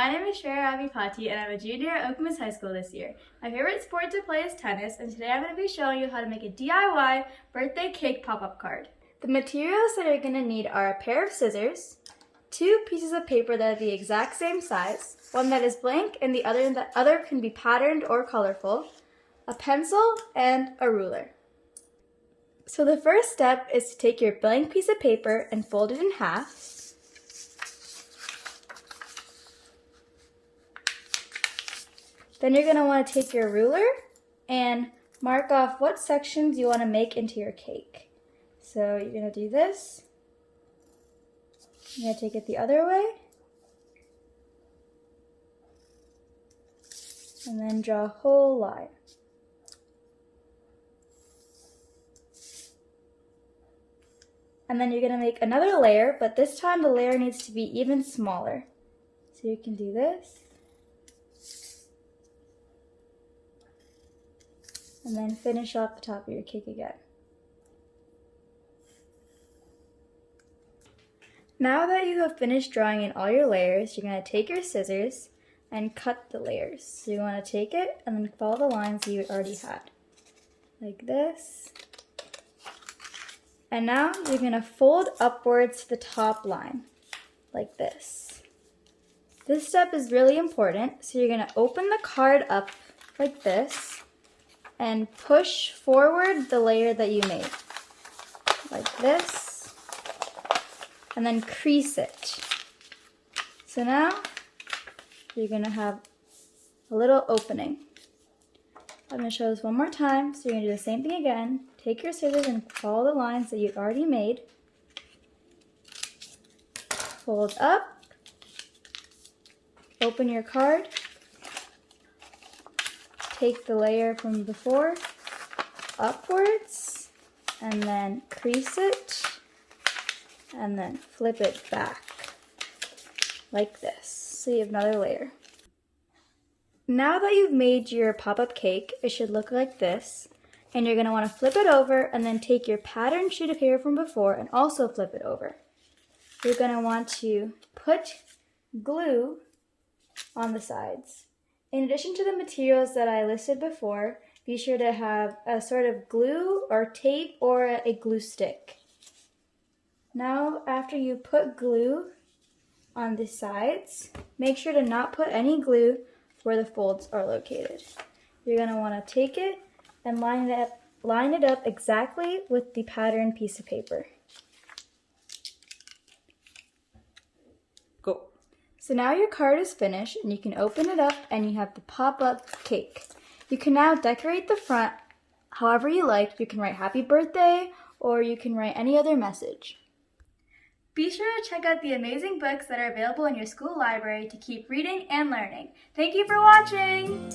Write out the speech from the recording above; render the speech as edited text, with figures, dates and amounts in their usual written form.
my name is Shreya and I'm a junior at Okemos High School this year. My favorite sport to play is tennis, and today I'm going to be showing you how to make a DIY birthday cake pop-up card. The materials that you're going to need are a pair of scissors, 2 pieces of paper that are the exact same size, one that is blank and the other can be patterned or colorful, a pencil, and a ruler. So the first step is to take your blank piece of paper and fold it in half. Then you're going to want to take your ruler and mark off what sections you want to make into your cake. So you're going to do this. You're going to take it the other way. And then draw a whole line. And then you're going to make another layer, but this time the layer needs to be even smaller. So you can do this. And then finish off the top of your cake again. Now that you have finished drawing in all your layers, you're going to take your scissors and cut the layers. So you want to take it and then follow the lines you already had. Like this. And now you're going to fold upwards to the top line. Like this. This step is really important. So you're going to open the card up like this. And push forward the layer that you made, like this, and then crease it. So now you're going to have a little opening. I'm going to show this one more time, so you're going to do the same thing again. Take your scissors and follow the lines that you've already made. Fold up, open your card. Take the layer from before upwards and then crease it and then flip it back like this. So you have another layer. Now that you've made your pop-up cake, it should look like this. And you're going to want to flip it over and then take your patterned sheet of paper from before and also flip it over. You're going to want to put glue on the sides. In addition to the materials that I listed before, be sure to have a sort of glue or tape or a glue stick. Now, after you put glue on the sides, make sure to not put any glue where the folds are located. You're going to want to take it and line it up exactly with the patterned piece of paper. Go. So now your card is finished and you can open it up and you have the pop-up cake. You can now decorate the front however you like. You can write happy birthday or you can write any other message. Be sure to check out the amazing books that are available in your school library to keep reading and learning. Thank you for watching!